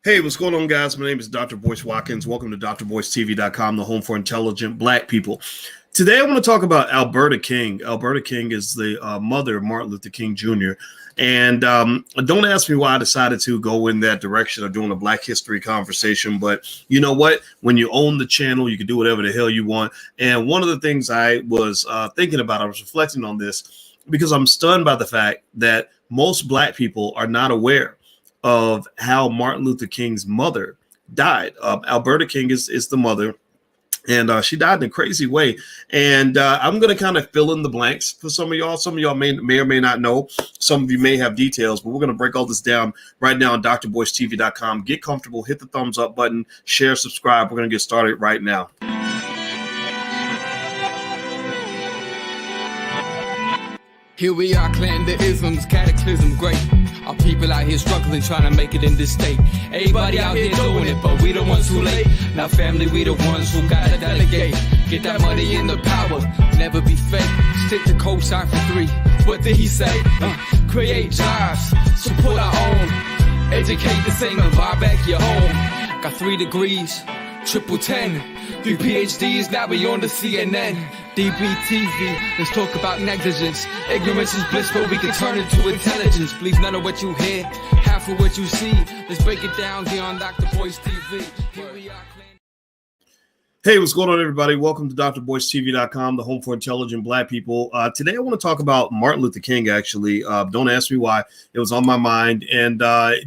Hey, what's going on, guys? My name is Dr. Boyce Watkins. Welcome to drboycetv.com, the home for intelligent Black people. Today, I want to talk about Alberta King. Alberta King is the mother of Martin Luther King Jr. And don't ask me why I decided to go in that direction of doing a Black history conversation. But you know what? When you own the channel, you can do whatever the hell you want. And one of the things I was thinking about, I was reflecting on this because I'm stunned by the fact that most Black people are not aware of how Martin Luther King's mother died. Alberta King is the mother, and she died in a crazy way. And I'm going to kind of fill in the blanks for some of y'all. Some of y'all may or may not know. Some of you may have details, but we're going to break all this down right now on drboycetv.com. Get comfortable, hit the thumbs up button, share, subscribe. We're going to get started right now. Here we are, clan the isms, cataclysm great. Our people out here struggling, trying to make it in this state. Everybody out here doing it, but we the ones who late. Now family, we the ones who gotta delegate. Get that money in the power, never be fake. Stick to cosign for 3. What did he say? Create jobs, support our own. Educate the same and buy back your home. Got 3 degrees, triple 10. 3 PhDs, now we on the CNN. DBTV, let's talk about negligence. Ignorance is bliss, but we can turn it to intelligence. Believe none of what you hear, half of what you see. Let's break it down here on Dr. Boyce TV. Here we are. Hey, what's going on, everybody? Welcome to drboycetv.com, the home for intelligent Black people. Today, I want to talk about Martin Luther King, actually. Don't ask me why. It was on my mind. And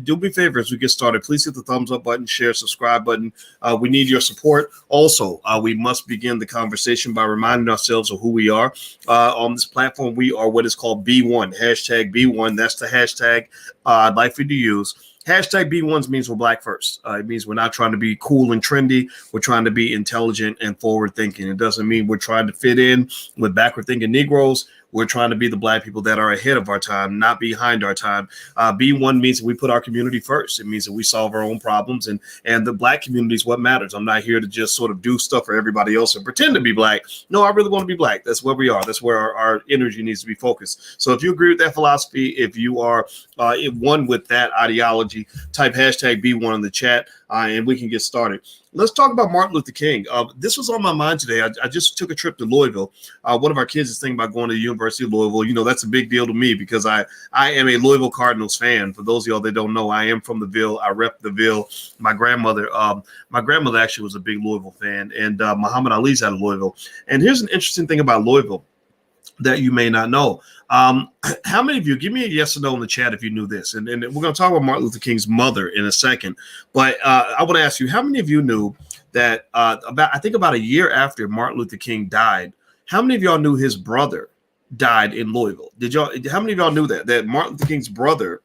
do me a favor as we get started. Please hit the thumbs up button, share, subscribe button. We need your support. Also, we must begin the conversation by reminding ourselves of who we are. On this platform, we are what is called B1, hashtag B1. That's the hashtag I'd like for you to use. Hashtag B1s means we're Black first. It means we're not trying to be cool and trendy. We're trying to be intelligent and forward thinking. It doesn't mean we're trying to fit in with backward thinking Negroes. We're trying to be the Black people that are ahead of our time, not behind our time. B1 means that we put our community first. It means that we solve our own problems, and the Black community is what matters. I'm not here to just sort of do stuff for everybody else and pretend to be Black. No, I really want to be Black. That's where we are. That's where our energy needs to be focused. So if you agree with that philosophy, if you are one with that ideology, type hashtag B1 in the chat, and we can get started. Let's talk about Martin Luther King. This was on my mind today. I just took a trip to Louisville. One of our kids is thinking about going to the University of Louisville. You know, that's a big deal to me because I am a Louisville Cardinals fan. For those of y'all that don't know, I am from the Ville. I rep the Ville. My grandmother actually was a big Louisville fan, and Muhammad Ali's out of Louisville. And here's an interesting thing about Louisville that you may not know. How many of you, give me a yes or no in the chat if you knew this, and we're going to talk about Martin Luther King's mother in a second, but I want to ask you, how many of you knew that about a year after Martin Luther King died, how many of y'all knew his brother died in Louisville? How many of y'all knew that Martin Luther King's brother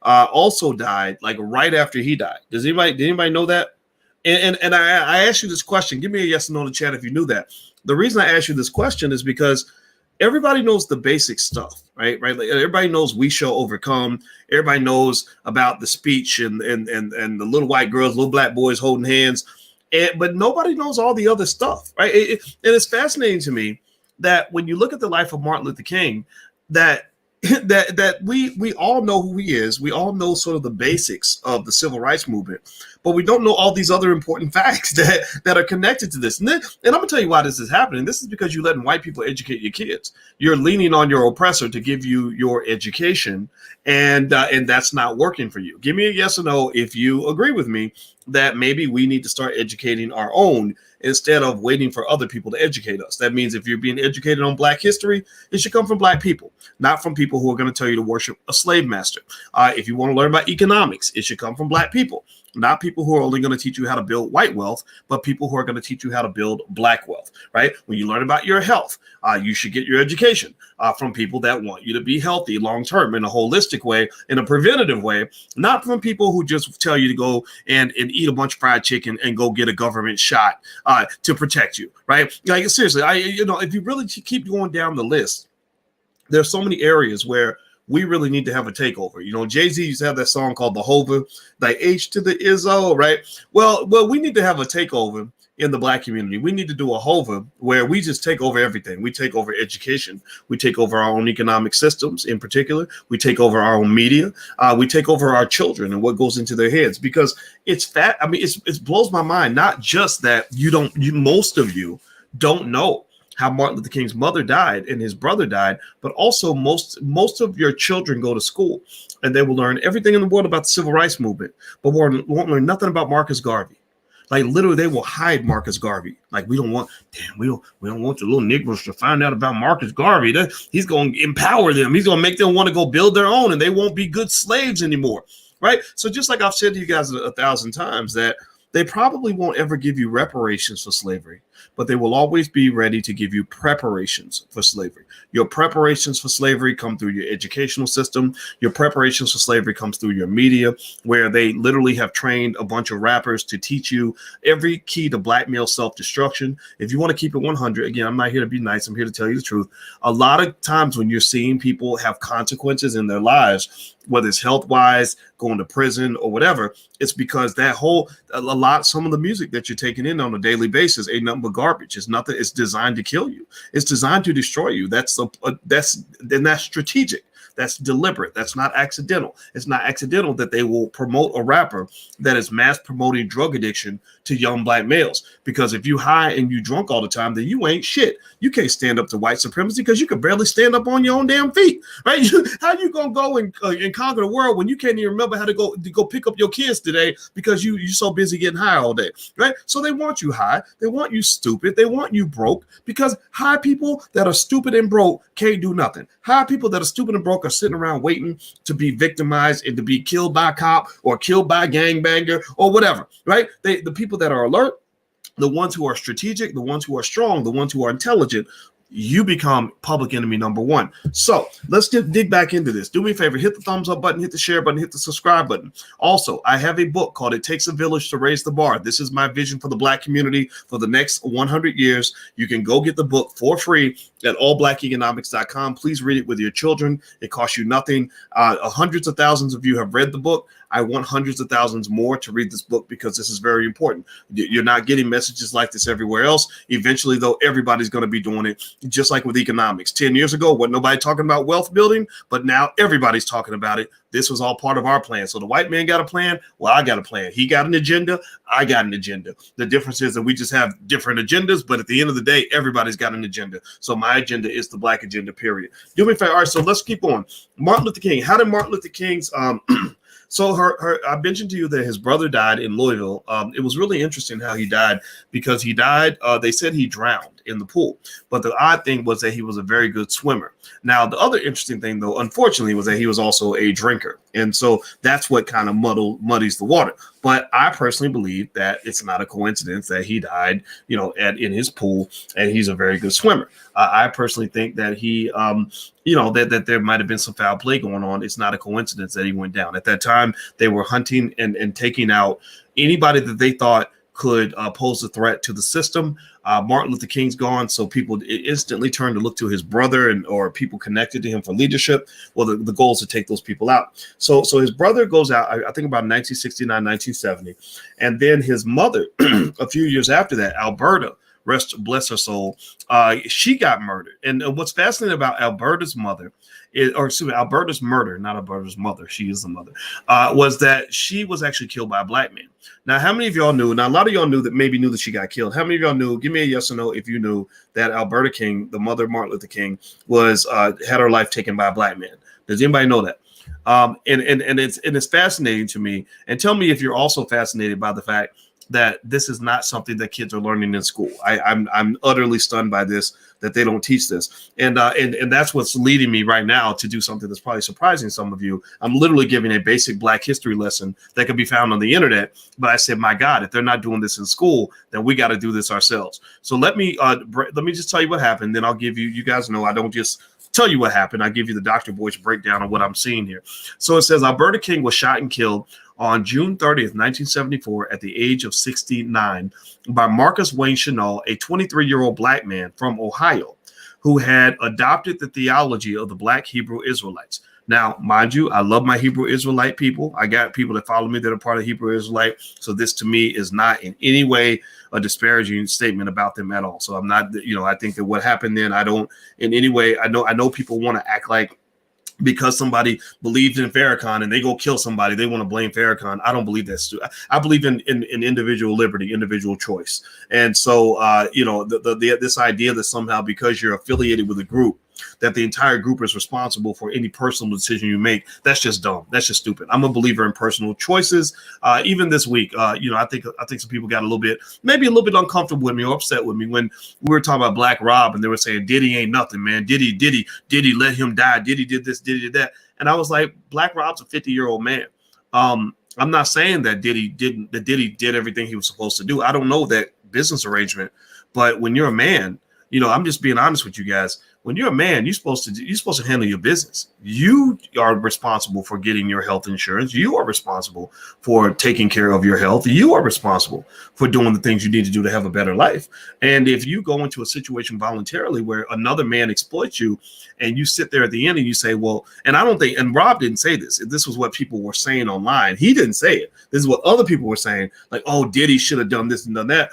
also died like right after he died? Did anybody know that? And I asked you this question. Give me a yes or no in the chat if you knew that. The reason I asked you this question is because everybody knows the basic stuff, right? Like everybody knows "We Shall Overcome." Everybody knows about the speech and the little white girls, little black boys holding hands, but nobody knows all the other stuff, right? And it's fascinating to me that when you look at the life of Martin Luther King, that we all know who he is. We all know sort of the basics of the civil rights movement, but we don't know all these other important facts that are connected to this. And I'm going to tell you why this is happening. This is because you're letting white people educate your kids. You're leaning on your oppressor to give you your education, and that's not working for you. Give me a yes or no if you agree with me that maybe we need to start educating our own instead of waiting for other people to educate us. That means if you're being educated on Black history, it should come from Black people, not from people who are going to tell you to worship a slave master. If you want to learn about economics, it should come from Black people, not people who are only going to teach you how to build white wealth, but people who are going to teach you how to build Black wealth, right? When you learn about your health, you should get your education from people that want you to be healthy long-term in a holistic way, in a preventative way, not from people who just tell you to go and eat a bunch of fried chicken and go get a government shot to protect you, right? Like seriously, if you really keep going down the list, there's so many areas where we really need to have a takeover. You know, Jay-Z used to have that song called The Hova, like H to the Izzo, right? Well, we need to have a takeover in the black community. We need to do a HOVA where we just take over everything. We take over education. We take over our own economic systems in particular. We take over our own media. We take over our children and what goes into their heads, because it's fat. I mean, it blows my mind. Not just that most of you don't know how Martin Luther King's mother died and his brother died, but also most of your children go to school and they will learn everything in the world about the civil rights movement, but won't learn nothing about Marcus Garvey. Like literally, they will hide Marcus Garvey. Like we don't want the little Negroes to find out about Marcus Garvey. He's going to empower them. He's going to make them want to go build their own, and they won't be good slaves anymore, right? So just like I've said to you guys 1,000 times, that they probably won't ever give you reparations for slavery, but they will always be ready to give you preparations for slavery. Your preparations for slavery come through your educational system. Your preparations for slavery comes through your media, where they literally have trained a bunch of rappers to teach you every key to blackmail self-destruction. If you want to keep it 100, again, I'm not here to be nice. I'm here to tell you the truth. A lot of times when you're seeing people have consequences in their lives, whether it's health-wise, going to prison or whatever, it's because some of the music that you're taking in on a daily basis ain't nothing but garbage. It's nothing. It's designed to kill you. It's designed to destroy you. That's strategic. That's deliberate. That's not accidental. It's not accidental that they will promote a rapper that is mass promoting drug addiction to young black males. Because if you high and you drunk all the time, then you ain't shit. You can't stand up to white supremacy because you can barely stand up on your own damn feet, right? How you gonna go and conquer the world when you can't even remember how to go pick up your kids today because you're so busy getting high all day, right? So they want you high. They want you stupid. They want you broke, because high people that are stupid and broke can't do nothing. High people that are stupid and broke are sitting around waiting to be victimized and to be killed by a cop or killed by a gangbanger or whatever, right? The people that are alert, the ones who are strategic, the ones who are strong, the ones who are intelligent, you become public enemy number one. So let's dig back into this. Do me a favor, hit the thumbs up button, hit the share button, hit the subscribe button. Also, I have a book called It Takes a Village to Raise the Bar. This is my vision for the black community for the next 100 years. You can go get the book for free at allblackeconomics.com. Please read it with your children. It costs you nothing. Hundreds of thousands of you have read the book. I want hundreds of thousands more to read this book, because this is very important. You're not getting messages like this everywhere else. Eventually, though, everybody's going to be doing it, just like with economics. 10 years ago, wasn't nobody talking about wealth building, but now everybody's talking about it. This was all part of our plan. So the white man got a plan. Well, I got a plan. He got an agenda. I got an agenda. The difference is that we just have different agendas, but at the end of the day, everybody's got an agenda. So my agenda is the black agenda, period. Do me a favor. All right, so let's keep on. Martin Luther King. How did Martin Luther King's So I mentioned to you that his brother died in Louisville. It was really interesting how he died, because he died. They said he drowned in the pool, but the odd thing was that he was a very good swimmer. Now, the other interesting thing, though, unfortunately, was that he was also a drinker, and so that's what kind of muddies the water. But I personally believe that it's not a coincidence that he died, in his pool, and he's a very good swimmer. I personally think that he, that there might have been some foul play going on. It's not a coincidence that he went down. At that time, they were hunting and taking out anybody that they thought could pose a threat to the system. Martin Luther King's gone, so people instantly turn to look to his brother or people connected to him for leadership. Well, the goal is to take those people out. So his brother goes out, I think about 1969, 1970. And then his mother, a few years after that, Alberta, bless her soul, she got murdered. And what's fascinating about Alberta's mother, Alberta's murder, not Alberta's mother, she is the mother, was that she was actually killed by a black man. Now, how many of y'all knew? Now, a lot of y'all knew that she got killed. How many of y'all knew? Give me a yes or no if you knew that Alberta King, the mother of Martin Luther King, was had her life taken by a black man. Does anybody know that? And it's fascinating to me. And tell me if you're also fascinated by the fact that this is not something that kids are learning in school. I'm utterly stunned by this, that they don't teach this. And that's what's leading me right now to do something that's probably surprising some of you. I'm literally giving a basic black history lesson that can be found on the internet. But I said, my God, if they're not doing this in school, then we got to do this ourselves. So let me just tell you what happened. Then I'll give you guys know, I don't just tell you what happened. I give you the Dr. Boyce breakdown of what I'm seeing here. So it says Alberta King was shot and killed on June 30th, 1974, at the age of 69, by Marcus Wayne Chanel, a 23-year-old black man from Ohio who had adopted the theology of the Black Hebrew Israelites. Now, mind you, I love my Hebrew Israelite people. I got people that follow me that are part of Hebrew Israelite. So this to me is not in any way a disparaging statement about them at all. So I'm not, I think that what happened then, I don't in any way, I know people want to act like because somebody believes in Farrakhan and they go kill somebody, they want to blame Farrakhan. I don't believe that's true. I believe in individual liberty, individual choice. And so, this idea that somehow because you're affiliated with a group, that the entire group is responsible for any personal decision you make, that's just dumb. That's just stupid. I'm a believer in personal choices. Even this week, I think some people got maybe a little bit uncomfortable with me or upset with me when we were talking about Black Rob and they were saying Diddy ain't nothing, man. Diddy let him die. Diddy did this, Diddy did that. And I was like, Black Rob's a 50-year-old man. I'm not saying that Diddy did everything he was supposed to do. I don't know that business arrangement, but when you're a man, I'm just being honest with you guys. When you're a man, you're supposed to handle your business. You are responsible for getting your health insurance. You are responsible for taking care of your health. You are responsible for doing the things you need to do to have a better life. And if you go into a situation voluntarily where another man exploits you and you sit there at the end and you say, well, and I don't think, and Rob didn't say this. This was what people were saying online. He didn't say it. This is what other people were saying. Like, oh, Diddy should have done this and done that.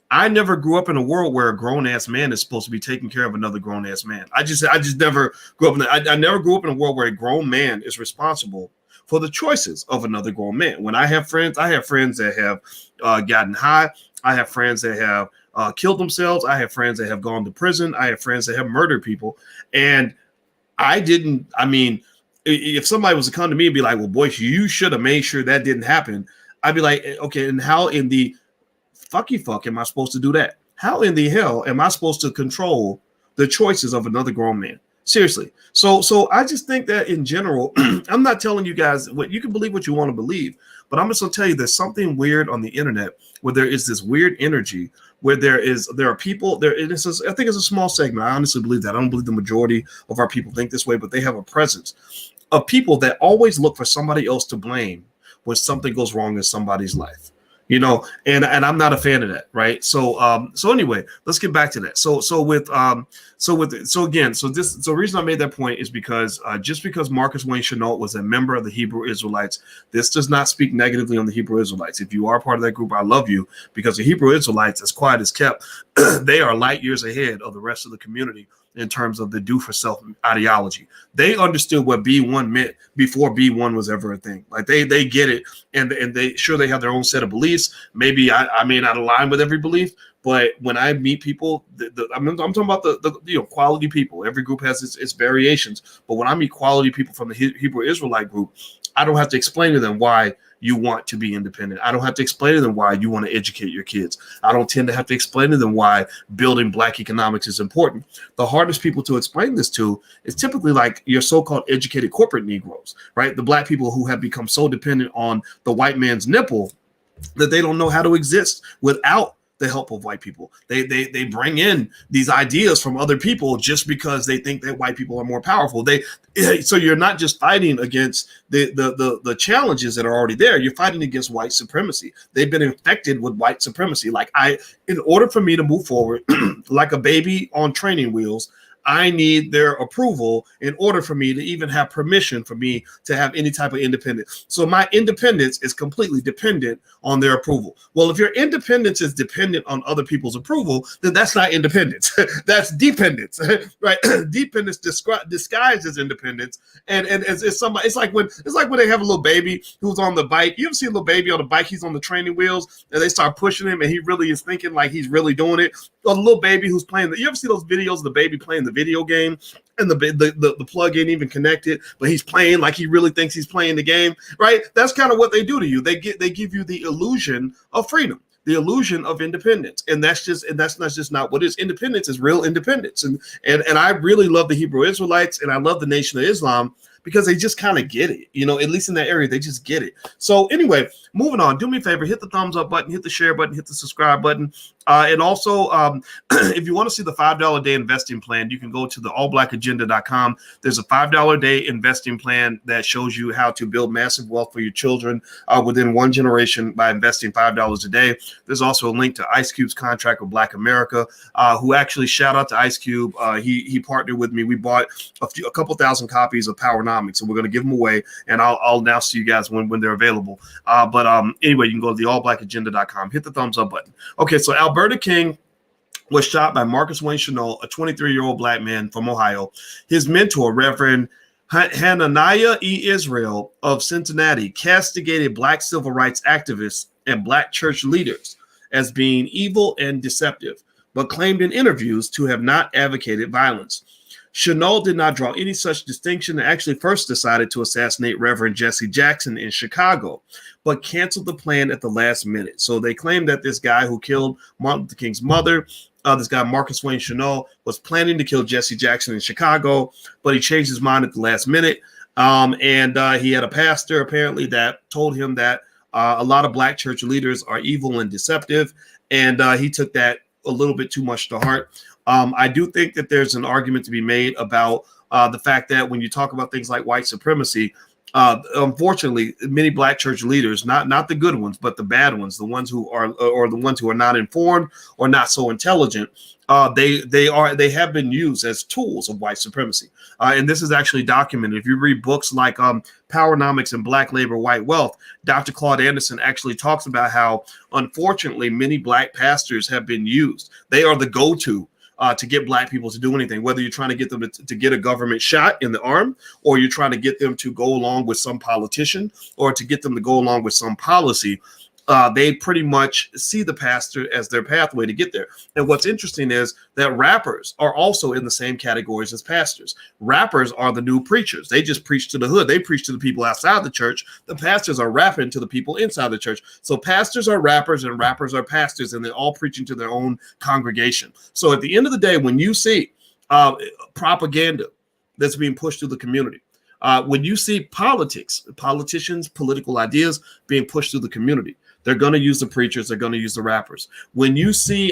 I never grew up in a world where a grown-ass man is supposed to be taking care of another grown-ass man. I just never grew up I never grew up in a world where a grown man is responsible for the choices of another grown man. When I have friends that have gotten high. I have friends that have killed themselves. I have friends that have gone to prison. I have friends that have murdered people. And if somebody was to come to me and be like, well, Boyce, you should have made sure that didn't happen. I'd be like, okay, and how in the fuck am I supposed to do that? How in the hell am I supposed to control the choices of another grown man? Seriously. So I just think that in general, I'm not telling you guys what you can believe what you want to believe, but I'm just going to tell you there's something weird on the internet where there is this weird energy where there are people there. I think it's a small segment. I honestly believe that. I don't believe the majority of our people think this way, but they have a presence of people that always look for somebody else to blame when something goes wrong in somebody's life. And I'm not a fan of that, right? So anyway, let's get back to that. The reason I made that point is because just because Marcus Wayne Chenault was a member of the Hebrew Israelites, this does not speak negatively on the Hebrew Israelites. If you are part of that group, I love you, because the Hebrew Israelites, as quiet as kept, they are light years ahead of the rest of the community in terms of the do for self ideology. They understood what B1 meant before B1 was ever a thing. Like they get it, and they have their own set of beliefs. Maybe I may not align with every belief, but when I meet people, I'm talking about the quality people. Every group has its variations, but when I meet quality people from the Hebrew Israelite group, I don't have to explain to them why you want to be independent. I don't have to explain to them why you want to educate your kids. I don't tend to have to explain to them why building Black economics is important. The hardest people to explain this to is typically like your so-called educated corporate Negroes, right? The Black people who have become so dependent on the white man's nipple that they don't know how to exist without the help of white people. They bring in these ideas from other people just because they think that white people are more powerful. So you're not just fighting against the challenges that are already there. You're fighting against white supremacy. They've been infected with white supremacy. In order for me to move forward like a baby on training wheels, I need their approval in order for me to even have permission for me to have any type of independence. So my independence is completely dependent on their approval. Well, if your independence is dependent on other people's approval, then that's not independence. That's dependence, right? Dependence disguised as independence. And it's like when they have a little baby who's on the bike. You ever see a little baby on the bike? He's on the training wheels and they start pushing him and he really is thinking like he's really doing it. Or the little baby who's playing you ever see those videos of the baby playing the video game and the plug ain't even connected, but he's playing like he really thinks he's playing the game, right? That's kind of what they do to you. They give you the illusion of freedom, the illusion of independence, and that's not what it is. Independence is real independence, and I really love the Hebrew Israelites and I love the Nation of Islam because they just kind of get it, at least in that area, they just get it. So anyway, moving on, do me a favor, hit the thumbs up button, hit the share button, hit the subscribe button. And also, if you want to see the $5 a day investing plan, you can go to the allblackagenda.com. There's a $5 a day investing plan that shows you how to build massive wealth for your children within one generation by investing $5 a day. There's also a link to Ice Cube's contract with Black America, who actually, shout out to Ice Cube. He partnered with me. We bought a couple thousand copies of Powernomics, and we're going to give them away. And I'll announce to you guys when they're available. But anyway, you can go to the allblackagenda.com. Hit the thumbs up button. Okay, so Alberta King was shot by Marcus Wayne Chenault, a 23-year-old black man from Ohio. His mentor, Reverend Hananiah E. Israel of Cincinnati, castigated black civil rights activists and black church leaders as being evil and deceptive, but claimed in interviews to have not advocated violence. Chenault did not draw any such distinction and actually first decided to assassinate Reverend Jesse Jackson in Chicago, but canceled the plan at the last minute. So they claimed that this guy who killed Martin Luther King's mother, this guy Marcus Wayne Chenault, was planning to kill Jesse Jackson in Chicago, but he changed his mind at the last minute. And he had a pastor apparently that told him that a lot of black church leaders are evil and deceptive, and he took that a little bit too much to heart. I do think that there's an argument to be made about the fact that when you talk about things like white supremacy, unfortunately, many black church leaders, not the good ones, but the bad ones, the ones who are, or the ones who are not informed or not so intelligent, they have been used as tools of white supremacy. And this is actually documented. If you read books like Powernomics and Black Labor, White Wealth, Dr. Claude Anderson actually talks about how, unfortunately, many black pastors have been used. They are the go-to to get black people to do anything, whether you're trying to get them to get a government shot in the arm, or you're trying to get them to go along with some politician, or to get them to go along with some policy. They pretty much see the pastor as their pathway to get there. And what's interesting is that rappers are also in the same categories as pastors. Rappers are the new preachers. They just preach to the hood. They preach to the people outside the church. The pastors are rapping to the people inside the church. So pastors are rappers and rappers are pastors, and they're all preaching to their own congregation. So at the end of the day, when you see propaganda that's being pushed through the community, when you see politicians, political ideas being pushed through the community, they're going to use the preachers. They're going to use the rappers. When you see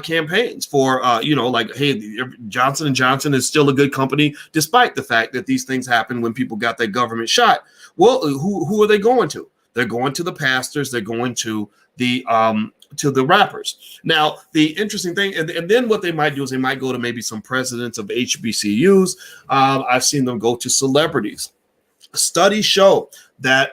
campaigns for, like, hey, Johnson & Johnson is still a good company, despite the fact that these things happen when people got their government shot. Well, who are they going to? They're going to the pastors. They're going to the rappers. Now, the interesting thing, and then what they might do is they might go to maybe some presidents of HBCUs. I've seen them go to celebrities. Studies show that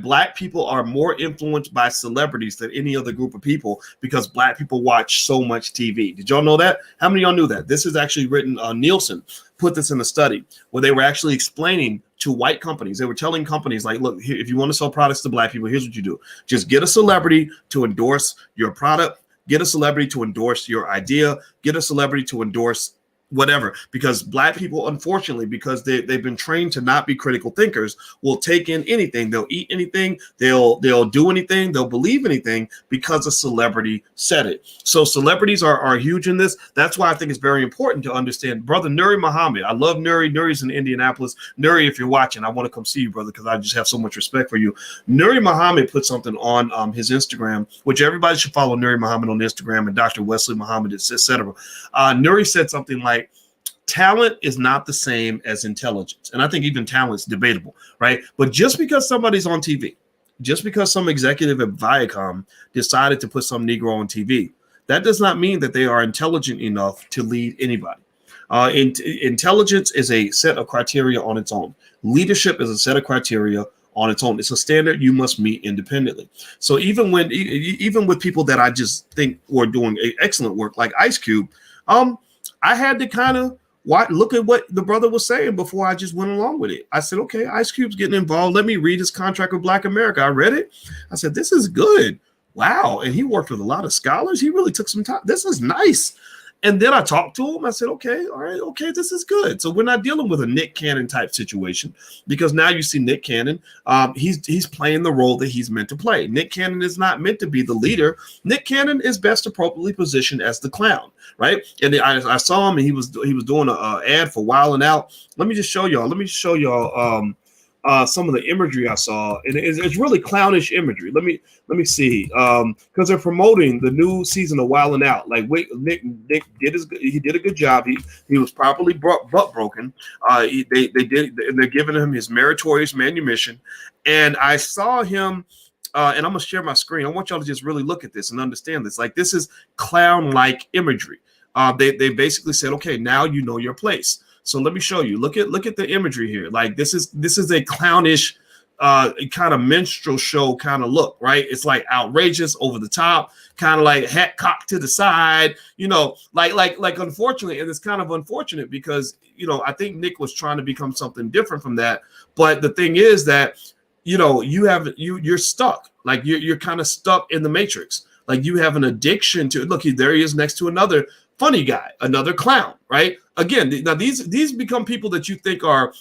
black people are more influenced by celebrities than any other group of people, because black people watch so much TV. Did y'all know that? How many of y'all knew that? This is actually written, Nielsen put this in a study where they were actually explaining to white companies. They were telling companies, like, look, if you want to sell products to black people, here's what you do. Just get a celebrity to endorse your product, get a celebrity to endorse your idea, get a celebrity to endorse whatever, because black people, unfortunately, because they've been trained to not be critical thinkers, will take in anything. They'll eat anything. They'll do anything. They'll believe anything because a celebrity said it. So celebrities are huge in this. That's why I think it's very important to understand. Brother Nuri Muhammad, I love Nuri. Nuri's in Indianapolis. Nuri, if you're watching, I want to come see you, brother, because I just have so much respect for you. Nuri Muhammad put something on his Instagram, which everybody should follow Nuri Muhammad on Instagram, and Dr. Wesley Muhammad, etc. Nuri said something like, talent is not the same as intelligence. And I think even talent's debatable, right? But just because somebody's on TV, just because some executive at Viacom decided to put some Negro on TV, that does not mean that they are intelligent enough to lead anybody. Intelligence is a set of criteria on its own. Leadership is a set of criteria on its own. It's a standard you must meet independently. So even with people that I just think were doing excellent work, like Ice Cube, I had to kind of look at what the brother was saying before I just went along with it. I said, okay, Ice Cube's getting involved. Let me read his contract with Black America. I read it. I said, this is good. Wow. And he worked with a lot of scholars. He really took some time. This is nice. And then I talked to him. I said, okay, all right, okay, this is good. So we're not dealing with a Nick Cannon type situation, because now you see Nick Cannon, he's playing the role that he's meant to play. Nick Cannon is not meant to be the leader. Nick Cannon is best appropriately positioned as the clown, right? And I saw him, and he was doing an ad for Wildin' Out. Let me just show y'all. some of the imagery I saw, and it's really clownish imagery. Let me see, because they're promoting the new season of Wild 'N Out. Like, wait, Nick did a good job. He was properly butt broken. They're giving him his meritorious manumission, and I saw him. And I'm gonna share my screen. I want y'all to just really look at this and understand this. Like, this is clown-like imagery. They basically said, okay, now you know your place. So let me show you. Look at the imagery here. Like, this is a clownish kind of minstrel show kind of look, right? It's like outrageous, over the top, kind of like hat cocked to the side, like unfortunately, and it's kind of unfortunate because I think Nick was trying to become something different from that. But the thing is that you're stuck. Like, you're kind of stuck in the matrix. Like, you have an addiction to, look, there he is next to another funny guy, another clown, right? Again, now these become people that you think are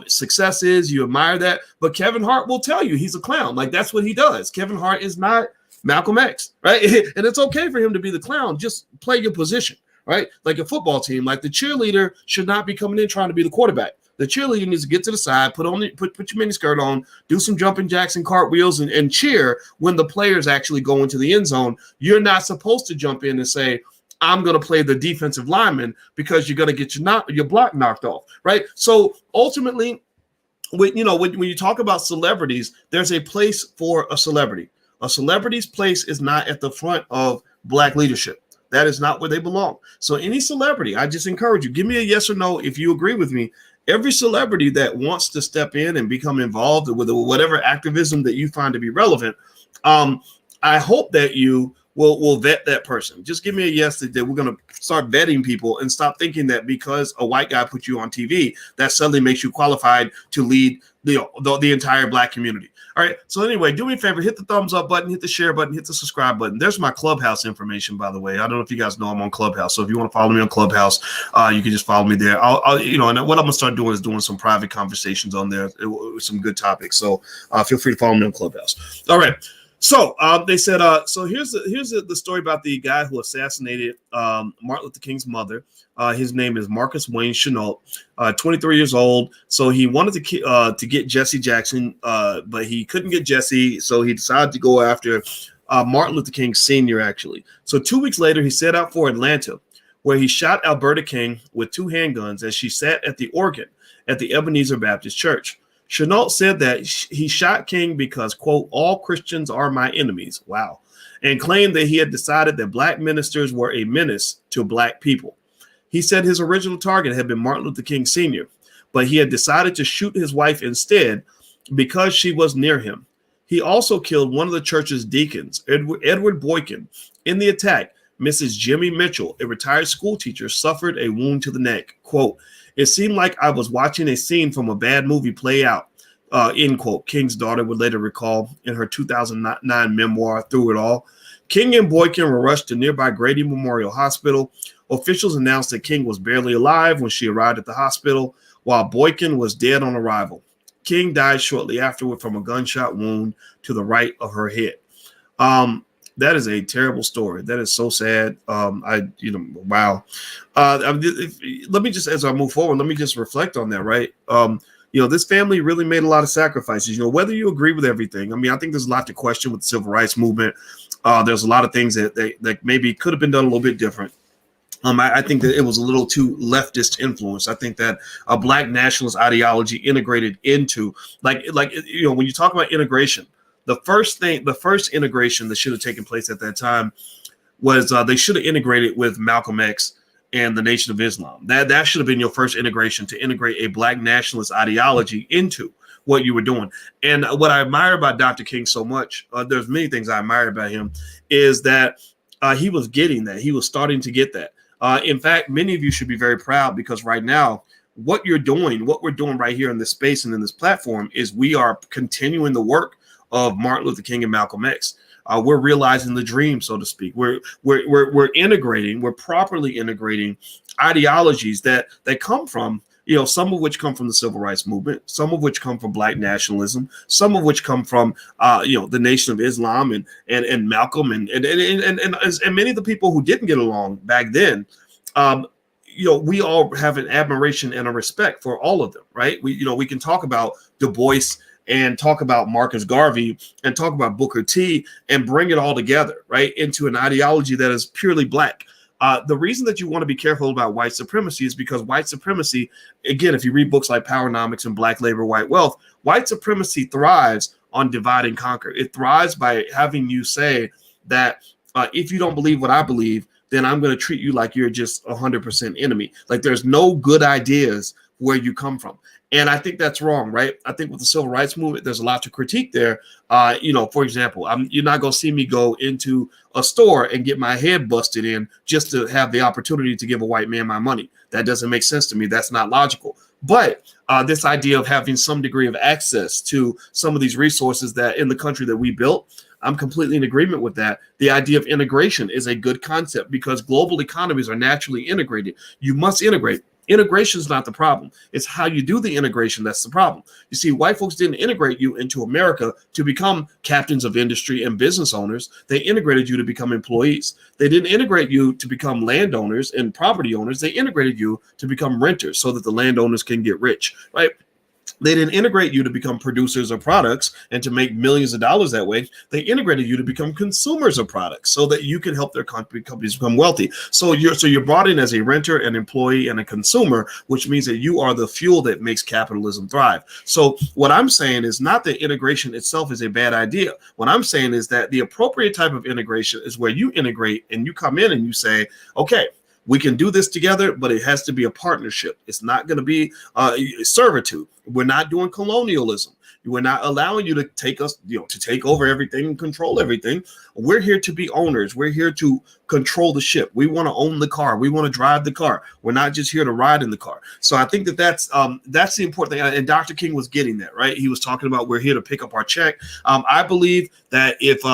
successes. You admire that, but Kevin Hart will tell you he's a clown. Like, that's what he does. Kevin Hart is not Malcolm X, right? And it's okay for him to be the clown. Just play your position, right? Like a football team, like the cheerleader should not be coming in trying to be the quarterback. The cheerleader needs to get to the side, put your mini skirt on, do some jumping jacks and cartwheels, and cheer when the players actually go into the end zone. You're not supposed to jump in and say, I'm going to play the defensive lineman, because you're going to get your block knocked off, right? So ultimately, when you talk about celebrities, there's a place for a celebrity. A celebrity's place is not at the front of Black leadership. That is not where they belong. So any celebrity, I just encourage you, give me a yes or no if you agree with me. Every celebrity that wants to step in and become involved with whatever activism that you find to be relevant, I hope that you will vet that person. Just give me a yes that we're going to start vetting people and stop thinking that because a white guy put you on TV, that suddenly makes you qualified to lead the entire Black community. All right. So anyway, do me a favor, hit the thumbs up button, hit the share button, hit the subscribe button. There's my Clubhouse information, by the way. I don't know if you guys know I'm on Clubhouse. So if you want to follow me on Clubhouse, you can just follow me there. And what I'm going to start doing is doing some private conversations on there with some good topics. So feel free to follow me on Clubhouse. All right. So they said, so here's the story about the guy who assassinated Martin Luther King's mother. His name is Marcus Wayne Chenault, 23 years old. So he wanted to get Jesse Jackson, but he couldn't get Jesse. So he decided to go after Martin Luther King Sr., actually. So 2 weeks later, he set out for Atlanta, where he shot Alberta King with 2 handguns as she sat at the organ at the Ebenezer Baptist Church. Chenault said that he shot King because, quote, all Christians are my enemies. Wow. And claimed that he had decided that Black ministers were a menace to Black people. He said his original target had been Martin Luther King Sr., but he had decided to shoot his wife instead because she was near him. He also killed one of the church's deacons, Edward Boykin. In the attack, Mrs. Jimmy Mitchell, a retired school teacher, suffered a wound to the neck. Quote, it seemed like I was watching a scene from a bad movie play out, end quote. King's daughter would later recall in her 2009 memoir, Through It All. King and Boykin were rushed to nearby Grady Memorial Hospital. Officials announced that King was barely alive when she arrived at the hospital, while Boykin was dead on arrival. King died shortly afterward from a gunshot wound to the right of her head. That is a terrible story. That is so sad. Wow. Let me just, as I move forward, let me just reflect on that, right? This family really made a lot of sacrifices, whether you agree with everything. I mean, I think there's a lot to question with the civil rights movement. There's a lot of things that maybe could have been done a little bit different. I think that it was a little too leftist influence. I think that a Black nationalist ideology integrated into when you talk about integration, the first integration that should have taken place at that time was they should have integrated with Malcolm X and the Nation of Islam. That should have been your first integration, to integrate a Black nationalist ideology into what you were doing. And what I admire about Dr. King so much, there's many things I admire about him, is that he was getting that. He was starting to get that. In fact, many of you should be very proud, because right now, what we're doing right here in this space and in this platform is we are continuing the work of Martin Luther King and Malcolm X. We're realizing the dream, so to speak. We're integrating, we're properly integrating ideologies that come from, some of which come from the civil rights movement, some of which come from Black nationalism, some of which come from the Nation of Islam and Malcolm and many of the people who didn't get along back then. we all have an admiration and a respect for all of them, right? We can talk about Du Bois and talk about Marcus Garvey and talk about Booker T and bring it all together, right, into an ideology that is purely black. The reason that you want to be careful about white supremacy is because white supremacy, again, if you read books like Powernomics and Black Labor, White Wealth, white supremacy thrives on divide and conquer. It thrives by having you say that if you don't believe what I believe, then I'm going to treat you like you're just 100% enemy. Like there's no good ideas where you come from. And I think that's wrong, right? I think with the civil rights movement, there's a lot to critique there. For example, you're not going to see me go into a store and get my head busted in just to have the opportunity to give a white man my money. That doesn't make sense to me. That's not logical. But this idea of having some degree of access to some of these resources that in the country that we built, I'm completely in agreement with that. The idea of integration is a good concept because global economies are naturally integrated. You must integrate. Integration is not the problem. It's how you do the integration that's the problem. You see, white folks didn't integrate you into America to become captains of industry and business owners. They integrated you to become employees. They didn't integrate you to become landowners and property owners. They integrated you to become renters so that the landowners can get rich, right? They didn't integrate you to become producers of products and to make millions of dollars that way. They integrated you to become consumers of products so that you can help their companies become wealthy. So you're brought in as a renter, an employee, and a consumer, which means that you are the fuel that makes capitalism thrive. So what I'm saying is not that integration itself is a bad idea. What I'm saying is that the appropriate type of integration is where you integrate and you come in and you say, okay, we can do this together, but it has to be a partnership. It's not going to be servitude. We're not doing colonialism. We're not allowing you to take us, to take over everything and control everything. We're here to be owners. We're here to control the ship. We want to own the car. We want to drive the car. We're not just here to ride in the car. So I think that's the important thing. And Dr. King was getting that, right? He was talking about we're here to pick up our check. I believe that if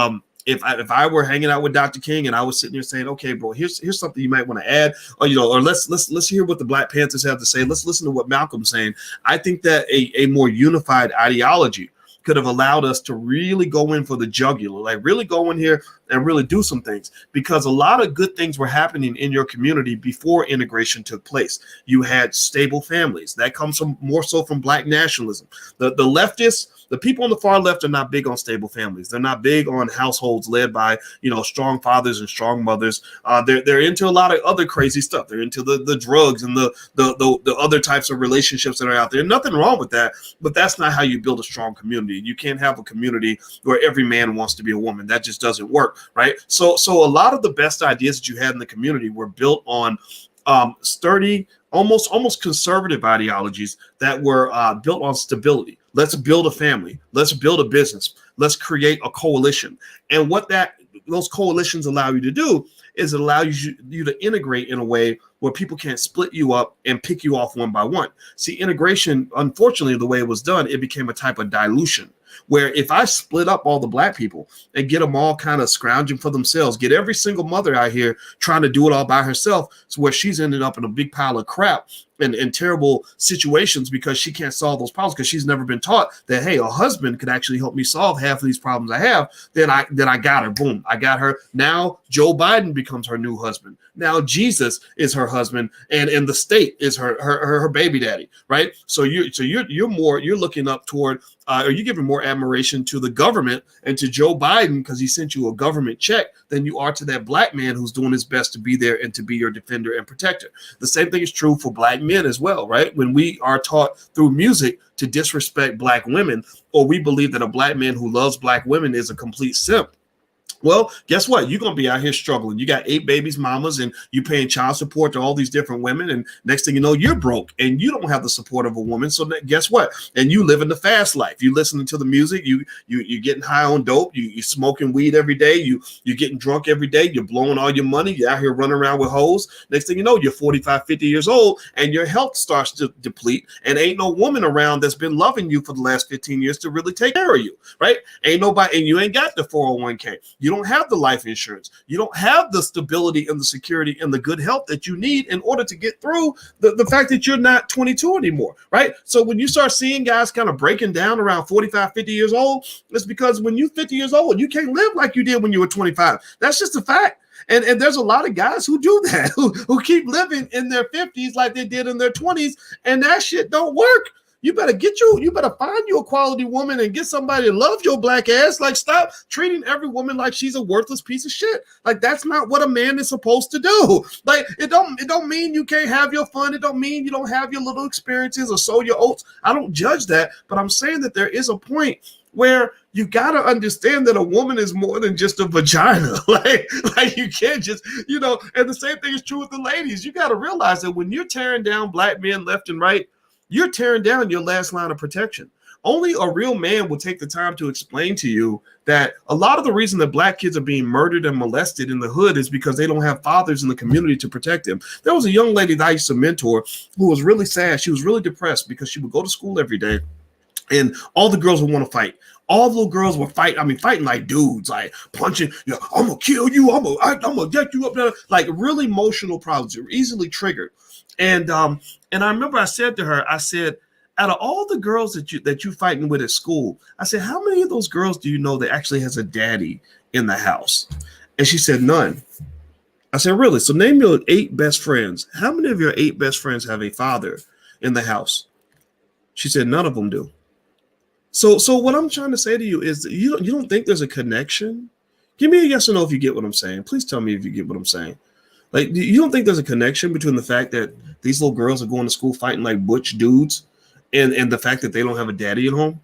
I were hanging out with Dr. King and I was sitting here saying, okay, bro, here's something you might want to add, or let's hear what the Black Panthers have to say. Let's listen to what Malcolm's saying. I think that a more unified ideology could have allowed us to really go in for the jugular, like really go in here and really do some things, because a lot of good things were happening in your community before integration took place. You had stable families. That comes from more so from Black nationalism. The leftists, the people on the far left are not big on stable families. They're not big on households led by, strong fathers and strong mothers. They're into a lot of other crazy stuff. They're into the drugs and the other types of relationships that are out there. Nothing wrong with that, but that's not how you build a strong community. You can't have a community where every man wants to be a woman. That just doesn't work, right? So a lot of the best ideas that you had in the community were built on sturdy, almost conservative ideologies that were built on stability. Let's build a family. Let's build a business. Let's create a coalition. And what those coalitions allow you to do is it allows you to integrate in a way where people can't split you up and pick you off one by one. See, integration, unfortunately, the way it was done, it became a type of dilution, where if I split up all the Black people and get them all kind of scrounging for themselves, get every single mother out here trying to do it all by herself, so where she's ended up in a big pile of crap and terrible situations because she can't solve those problems because she's never been taught that, hey, a husband could actually help me solve half of these problems I have, then I got her. Boom, I got her. Now Joe Biden becomes her new husband. Now Jesus is her husband, and the state is her baby daddy, right? So you're looking up toward, or you're giving more admiration to the government and to Joe Biden because he sent you a government check than you are to that Black man who's doing his best to be there and to be your defender and protector. The same thing is true for Black men as well, right? When we are taught through music to disrespect Black women, or we believe that a Black man who loves Black women is a complete simp, well, guess what? You're going to be out here struggling. You got 8 babies, mamas, and you paying child support to all these different women. And next thing you know, you're broke and you don't have the support of a woman. So guess what? And you live in the fast life. You listening to the music. You're getting high on dope. You smoking weed every day. You're getting drunk every day. You're blowing all your money. You're out here running around with hoes. Next thing you know, you're 45, 50 years old and your health starts to deplete. And ain't no woman around that's been loving you for the last 15 years to really take care of you, right? Ain't nobody, and you ain't got the 401k. You don't have the life insurance. You don't have the stability and the security and the good health that you need in order to get through the fact that you're not 22 anymore, right? So when you start seeing guys kind of breaking down around 45, 50 years old, it's because when you're 50 years old, you can't live like you did when you were 25. That's just a fact. And there's a lot of guys who do that, who keep living in their 50s like they did in their 20s, and that shit don't work. You better find you a quality woman and get somebody to love your black ass. Like, stop treating every woman like she's a worthless piece of shit. Like, that's not what a man is supposed to do. Like, it don't mean you can't have your fun. It don't mean you don't have your little experiences or sow your oats. I don't judge that, but I'm saying that there is a point where you got to understand that a woman is more than just a vagina. like you can't just, and the same thing is true with the ladies. You got to realize that when you're tearing down black men left and right, you're tearing down your last line of protection. Only a real man will take the time to explain to you that a lot of the reason that black kids are being murdered and molested in the hood is because they don't have fathers in the community to protect them. There was a young lady that I used to mentor who was really sad. She was really depressed because she would go to school every day and all the girls would want to fight. All the little girls were fighting like dudes, like punching, I'm going to kill you. I'm going to get you up there. Like really emotional problems. They were easily triggered. And I remember I said to her, I said, out of all the girls that you fighting with at school, I said, how many of those girls do you know that actually has a daddy in the house? And she said, none. I said, really? So name your 8 best friends. How many of your 8 best friends have a father in the house? She said, none of them do. So what I'm trying to say to you is that you don't think there's a connection? Give me a yes or no if you get what I'm saying. Please tell me if you get what I'm saying. Like, you don't think there's a connection between the fact that these little girls are going to school fighting like butch dudes and the fact that they don't have a daddy at home?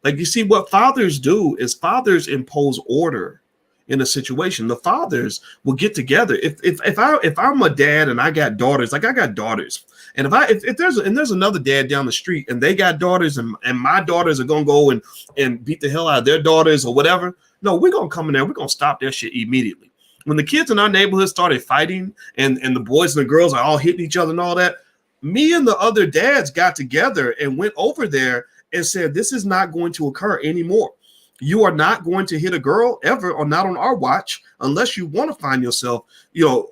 Like, you see, what fathers do is fathers impose order in a situation. The fathers will get together. If I'm a dad and I got daughters, like I got daughters, and if there's another dad down the street and they got daughters and my daughters are gonna go and beat the hell out of their daughters or whatever, no, we're gonna come in there, we're gonna stop that shit immediately. When the kids in our neighborhood started fighting and the boys and the girls are all hitting each other and all that, me and the other dads got together and went over there and said, this is not going to occur anymore. You are not going to hit a girl ever, or not on our watch, unless you want to find yourself,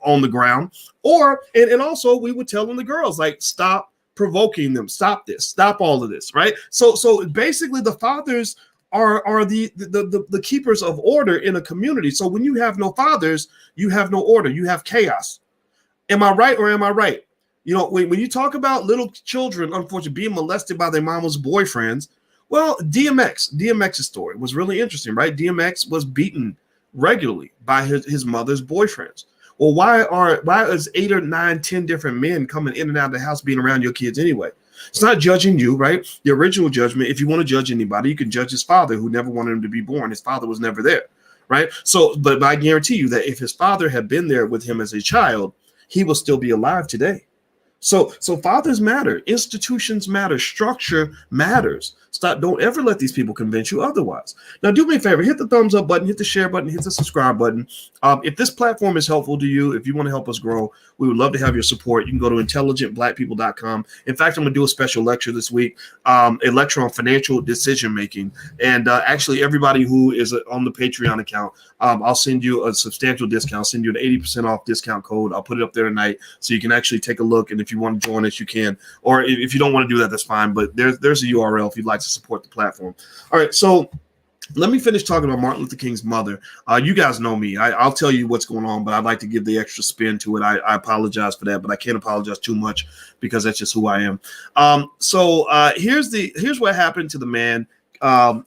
on the ground. Or, and also we would tell them, the girls, like, stop provoking them, stop this, stop all of this, right? So basically the fathers are the keepers of order in a community. So when you have no fathers, you have no order, you have chaos. Am I right or am I right? When you talk about little children, unfortunately, being molested by their mama's boyfriends, well, DMX's story was really interesting, right? DMX was beaten regularly by his mother's boyfriends. Well, why is 8 or 9, 10 different men coming in and out of the house being around your kids anyway? It's not judging you, right? The original judgment, if you want to judge anybody, you can judge his father, who never wanted him to be born. His father was never there, right? So, but I guarantee you that if his father had been there with him as a child, he will still be alive today. So fathers matter, institutions matter, structure matters. Don't ever let these people convince you otherwise. Now, do me a favor, hit the thumbs up button, hit the share button, hit the subscribe button. If this platform is helpful to you, if you want to help us grow, we would love to have your support. You can go to intelligentblackpeople.com. In fact, I'm going to do a special lecture this week, a lecture on financial decision making. And actually, everybody who is on the Patreon account, I'll send you a substantial discount. I'll send you an 80% off discount code. I'll put it up there tonight so you can actually take a look. And if you want to join us, you can. Or if you don't want to do that, that's fine. But there's a URL if you'd like to support the platform. All right, so let me finish talking about Martin Luther King's mother. You guys know me. I'll tell you what's going on, but I'd like to give the extra spin to it. I apologize for that, but I can't apologize too much because that's just who I am. Here's what happened to the man.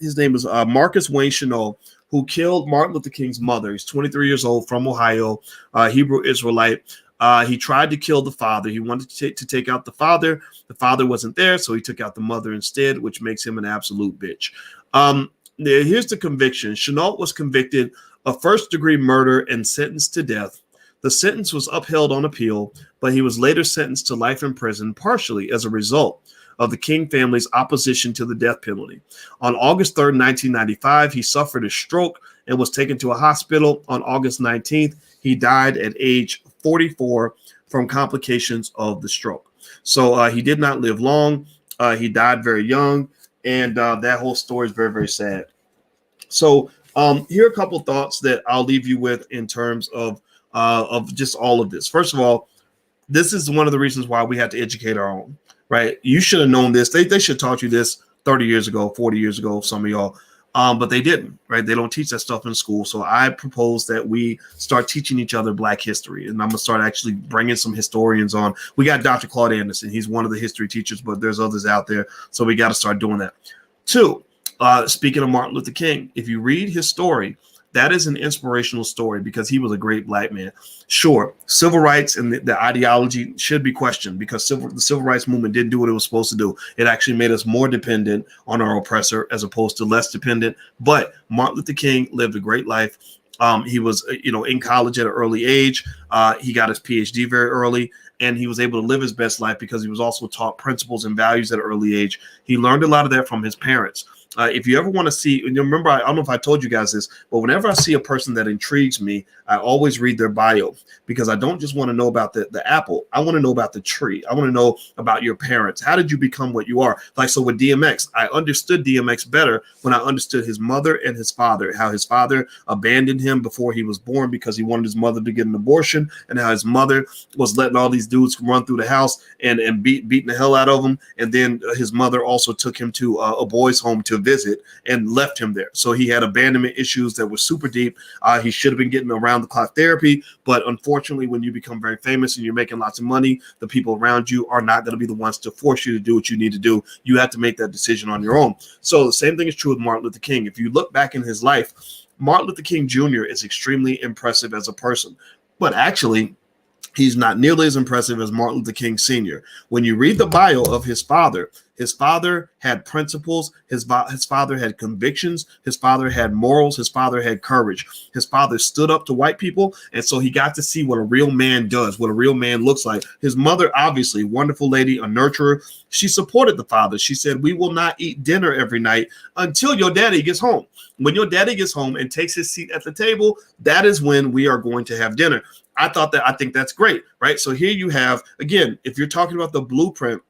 His name is Marcus Wayne Chenault, who killed Martin Luther King's mother. He's 23 years old, from Ohio, Hebrew Israelite. He tried to kill the father. He wanted to take out the father. The father wasn't there, so he took out the mother instead, which makes him an absolute bitch. Here's the conviction. Chenault was convicted of first-degree murder and sentenced to death. The sentence was upheld on appeal, but he was later sentenced to life in prison, partially as a result of the King family's opposition to the death penalty. On August 3rd, 1995, he suffered a stroke and was taken to a hospital. On August 19th, he died at age 44 from complications of the stroke. So he did not live long. He died very young, and that whole story is very, very sad. So here are a couple thoughts that I'll leave you with in terms of just all of this. First of all, this is one of the reasons why we have to educate our own, right? You should have known this. They should have taught you this 30 years ago, 40 years ago, some of y'all. But they didn't, right? They don't teach that stuff in school. So I propose that we start teaching each other Black history. And I'm going to start actually bringing some historians on. We got Dr. Claude Anderson. He's one of the history teachers, but there's others out there. So we got to start doing that. Two, speaking of Martin Luther King, if you read his story, that is an inspirational story because he was a great Black man. Sure, civil rights and the ideology should be questioned because the civil rights movement didn't do what it was supposed to do. It actually made us more dependent on our oppressor as opposed to less dependent. But Martin Luther King lived a great life. He was, in college at an early age. He got his PhD very early, and he was able to live his best life because he was also taught principles and values at an early age. He learned a lot of that from his parents. If you ever want to see, and remember, I don't know if I told you guys this, but whenever I see a person that intrigues me, I always read their bio because I don't just want to know about the apple. I want to know about the tree. I want to know about your parents. How did you become what you are? Like, so with DMX, I understood DMX better when I understood his mother and his father, how his father abandoned him before he was born because he wanted his mother to get an abortion, and how his mother was letting all these dudes run through the house and beating the hell out of him. And then his mother also took him to a boys' home to visit and left him there. So he had abandonment issues that were super deep. He should have been getting around the clock therapy, but unfortunately, when you become very famous and you're making lots of money, the people around you are not going to be the ones to force you to do what you need to do. You have to make that decision on your own. So the same thing is true with Martin Luther King. If you look back in his life, Martin Luther King Jr. is extremely impressive as a person, but actually, he's not nearly as impressive as Martin Luther King Sr. When you read the bio of his father had principles. His father had convictions. His father had morals. His father had courage. His father stood up to white people. And so he got to see what a real man does, what a real man looks like. His mother, obviously, wonderful lady, a nurturer. She supported the father. She said, we will not eat dinner every night until your daddy gets home. When your daddy gets home and takes his seat at the table, that is when we are going to have dinner. I think that's great, right? So here you have, again, if you're talking about the blueprint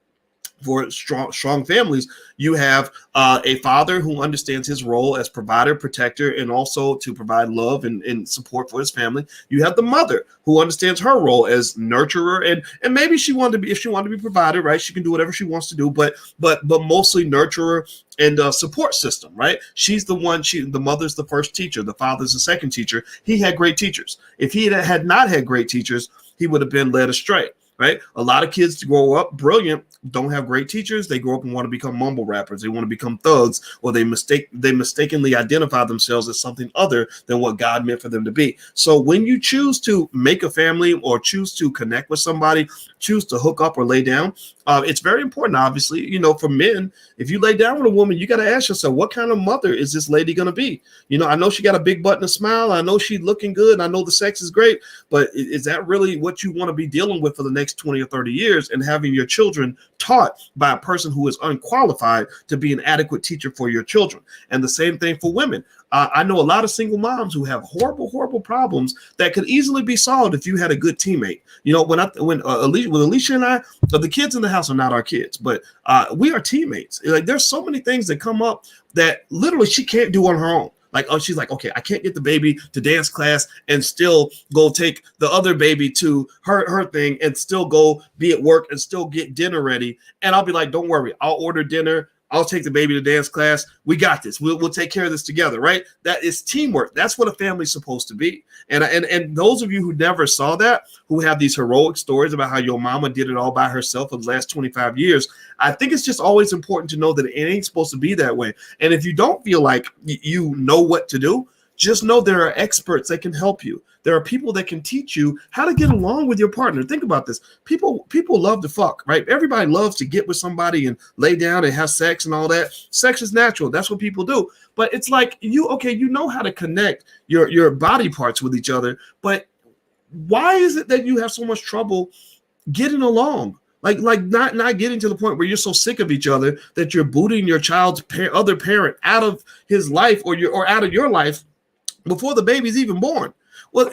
for strong families, you have a father who understands his role as provider, protector, and also to provide love and support for his family. You have the mother who understands her role as nurturer, and maybe if she wanted to be provider, right? She can do whatever she wants to do, but mostly nurturer and support system, right? She's the one. The mother's the first teacher, the father's the second teacher. He had great teachers. If he had not had great teachers, he would have been led astray. Right? A lot of kids grow up brilliant, don't have great teachers. They grow up and want to become mumble rappers. They want to become thugs, or they mistakenly identify themselves as something other than what God meant for them to be. So when you choose to make a family or choose to connect with somebody, choose to hook up or lay down, it's very important, obviously, for men. If you lay down with a woman, you got to ask yourself, what kind of mother is this lady going to be? I know she got a big butt and a smile. I know she's looking good. I know the sex is great, but is that really what you want to be dealing with for the next 20 or 30 years, and having your children taught by a person who is unqualified to be an adequate teacher for your children? And the same thing for women. I know a lot of single moms who have horrible problems that could easily be solved if you had a good teammate. When Alicia and I, the kids in the house are not our kids, but we are teammates. Like, there's so many things that come up that literally she can't do on her own. Like, she's like, okay, I can't get the baby to dance class and still go take the other baby to her thing and still go be at work and still get dinner ready. And I'll be like, don't worry, I'll order dinner. I'll take the baby to dance class. We got this. We'll take care of this together, right? That is teamwork. That's what a family's supposed to be. And those of you who never saw that, who have these heroic stories about how your mama did it all by herself for the last 25 years, I think it's just always important to know that it ain't supposed to be that way. And if you don't feel like you know what to do, just know there are experts that can help you. There are people that can teach you how to get along with your partner. Think about this. People love to fuck, right? Everybody loves to get with somebody and lay down and have sex and all that. Sex is natural. That's what people do. But it's like, you know how to connect your body parts with each other. But why is it that you have so much trouble getting along? Like not getting to the point where you're so sick of each other that you're booting your child's other parent out of his life or out of your life before the baby's even born. Well,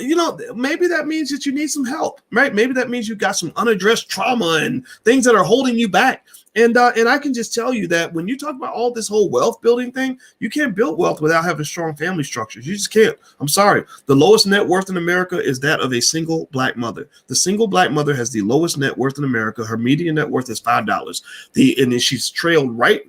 maybe that means that you need some help, right? Maybe that means you've got some unaddressed trauma and things that are holding you back. And I can just tell you that when you talk about all this whole wealth building thing, you can't build wealth without having strong family structures. You just can't. I'm sorry. The lowest net worth in America is that of a single black mother. The single black mother has the lowest net worth in America. Her median net worth is $5. And then she's trailed right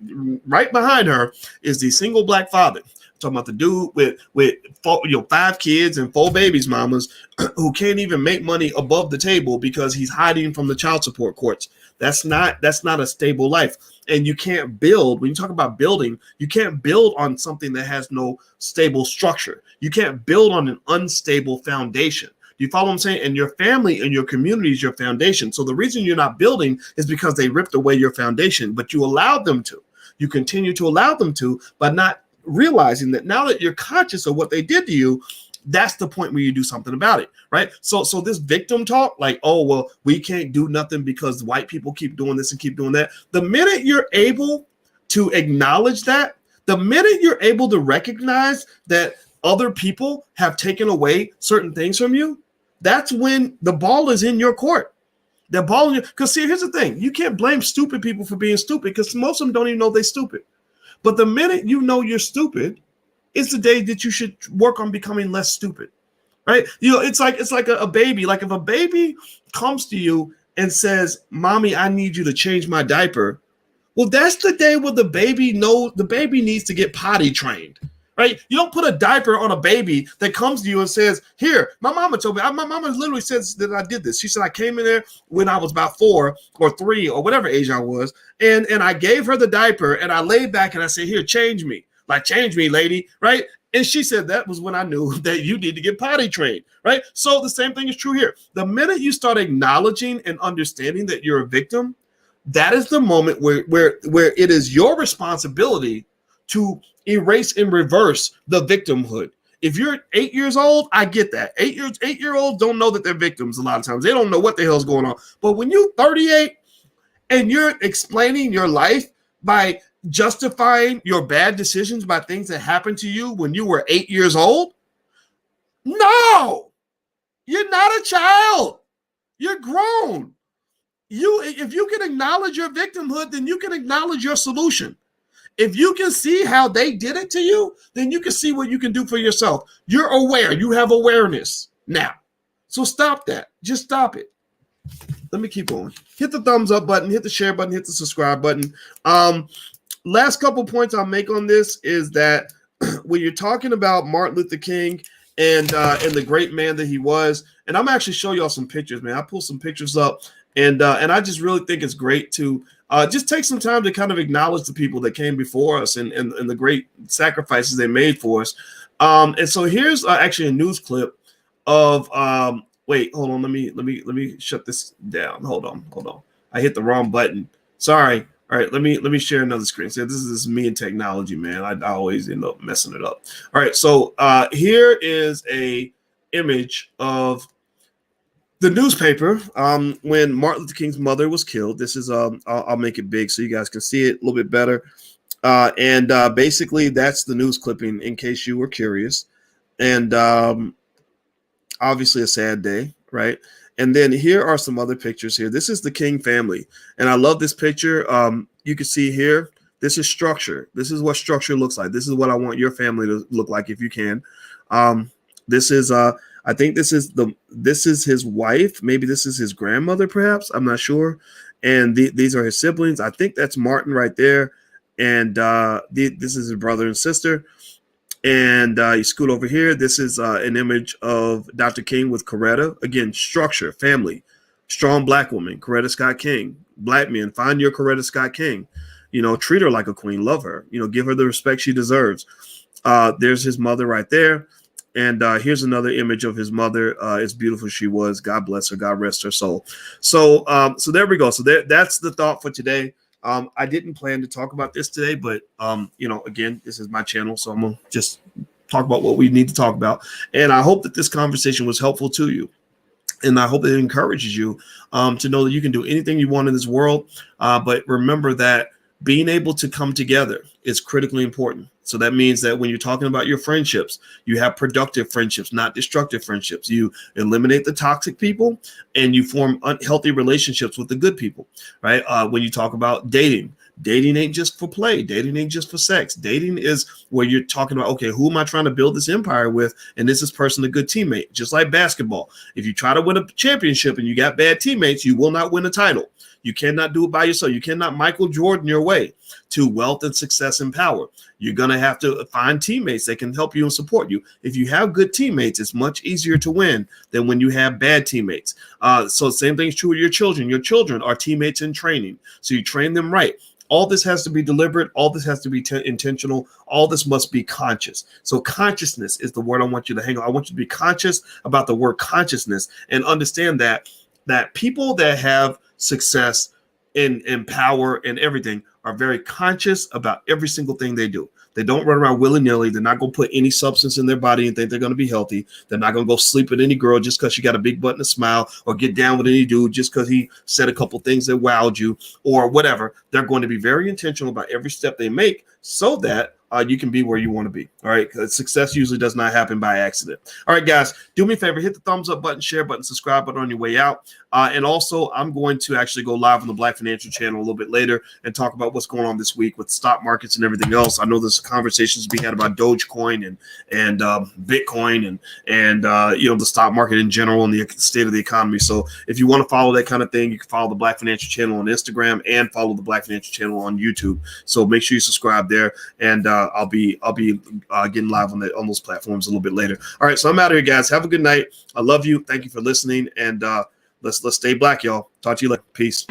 behind her is the single black father. talking about the dude with 5 kids and 4 babies mamas who can't even make money above the table because he's hiding from the child support courts. That's not a stable life. And you can't build, when you talk about building, you can't build on something that has no stable structure. You can't build on an unstable foundation. Do you follow what I'm saying? And your family and your community is your foundation. So the reason you're not building is because they ripped away your foundation, but you allowed them to. You continue to allow them to, but not realizing that now that you're conscious of what they did to you, that's the point where you do something about it, right? So this victim talk, like, oh, well, we can't do nothing because white people keep doing this and keep doing that. The minute you're able to acknowledge that, the minute you're able to recognize that other people have taken away certain things from you, that's when the ball is in your court. The ball, because see, here's the thing: you can't blame stupid people for being stupid because most of them don't even know they're stupid. But the minute you know you're stupid, it's the day that you should work on becoming less stupid, right? It's like a baby. Like if a baby comes to you and says, "Mommy, I need you to change my diaper," well, that's the day where the baby needs to get potty trained. Right? You don't put a diaper on a baby that comes to you and says, here, my mama told me, my mama literally says that I did this. She said, I came in there when I was about 4 or 3 or whatever age I was. And I gave her the diaper and I laid back and I said, here, change me. Like, change me, lady. Right? And she said, that was when I knew that you need to get potty trained. Right? So the same thing is true here. The minute you start acknowledging and understanding that you're a victim, that is the moment where it is your responsibility to erase and reverse the victimhood. If you're 8 years old, I get that. 8-year-olds don't know that they're victims a lot of times. They don't know what the hell's going on. But when you're 38 and you're explaining your life by justifying your bad decisions by things that happened to you when you were 8 years old, no, you're not a child. You're grown. If you can acknowledge your victimhood, then you can acknowledge your solution. If you can see how they did it to you, then you can see what you can do for yourself. You're aware. You have awareness now. So stop that. Just stop it. Let me keep going. Hit the thumbs up button, hit the share button, hit the subscribe button. Last couple points I'll make on this is that when you're talking about Martin Luther King and the great man that he was, and I'm actually show y'all some pictures, man. I pulled some pictures up, and I just really think it's great to just take some time to kind of acknowledge the people that came before us and the great sacrifices they made for us. And so here's actually a news clip of wait, hold on, let me shut this down. Hold on. I hit the wrong button. Sorry. All right, let me share another screen. So this is me and technology, man. I always end up messing it up. All right, so here is a image of the newspaper when Martin Luther King's mother was killed. This is I'll make it big so you guys can see it a little bit better. And basically that's the news clipping in case you were curious. And obviously a sad day, right? And then here are some other pictures here. This is the King family. And I love this picture. You can see here, this is structure. This is what structure looks like. This is what I want your family to look like if you can. This is I think this is his wife. Maybe this is his grandmother, perhaps. I'm not sure. And these are his siblings. I think that's Martin right there. And this is his brother and sister. And you scoot over here. This is an image of Dr. King with Coretta. Again, structure, family, strong black woman, Coretta Scott King. Black men, find your Coretta Scott King. You know, treat her like a queen, love her. You know, give her the respect she deserves. There's his mother right there. And here's another image of his mother. As beautiful as she was. God bless her. God rest her soul. So there we go. So that's the thought for today. I didn't plan to talk about this today, but you know, again, this is my channel, so I'm gonna just talk about what we need to talk about. And I hope that this conversation was helpful to you. And I hope it encourages you to know that you can do anything you want in this world. But remember that being able to come together is critically important. So that means that when you're talking about your friendships, you have productive friendships, not destructive friendships. You eliminate the toxic people and you form unhealthy relationships with the good people, right? When you talk about dating ain't just for play. Dating ain't just for sex. Dating is where you're talking about, okay, who am I trying to build this empire with? And is this person a good teammate? Just like basketball. If you try to win a championship and you got bad teammates, you will not win a title. You cannot do it by yourself. You cannot Michael Jordan your way to wealth and success and power. You're going to have to find teammates that can help you and support you. If you have good teammates, it's much easier to win than when you have bad teammates. So same thing is true with your children. Your children are teammates in training. So you train them right. All this has to be deliberate. All this has to be intentional. All this must be conscious. So consciousness is the word I want you to hang on. I want you to be conscious about the word consciousness and understand that people that have success in power and everything are very conscious about every single thing they do. They don't run around willy-nilly. They're not going to put any substance in their body and think they're going to be healthy. They're not going to go sleep with any girl just because she got a big butt and a smile, or get down with any dude just because he said a couple things that wowed you or whatever. They're going to be very intentional about every step they make so that you can be where you want to be. All right. Because success usually does not happen by accident. All right, guys, do me a favor, hit the thumbs up button, share button, subscribe button on your way out. And also, I'm going to actually go live on the Black Financial Channel a little bit later and talk about what's going on this week with stock markets and everything else. I know there's conversations being had about Dogecoin and Bitcoin and the stock market in general and the state of the economy. So if you want to follow that kind of thing, you can follow the Black Financial Channel on Instagram and follow the Black Financial Channel on YouTube. So make sure you subscribe there, and I'll be getting live on those platforms a little bit later. All right, so I'm out of here, guys. Have a good night. I love you. Thank you for listening, and let's stay black, y'all. Talk to you later. Peace.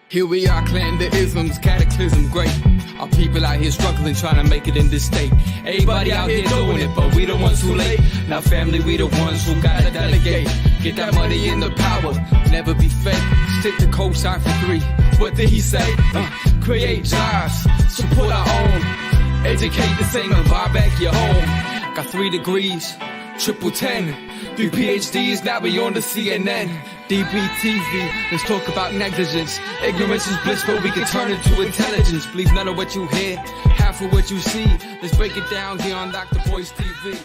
Here we are, clan the isms, cataclysm great. Our people out here struggling, trying to make it in this state. Everybody out here doing it, but we the ones who late. Now family, we the ones who gotta delegate. Get that money in the power, never be fake. Stick to cosign for 3. What did he say? Create jobs, support our own. Educate the same and buy back your home. Got 3 degrees, triple 10. 3 PhDs, now we on the CNN. DBTV, let's talk about negligence. Ignorance is bliss, but we can turn it to intelligence. Believe none of what you hear, half of what you see. Let's break it down here on Dr. Boyce TV.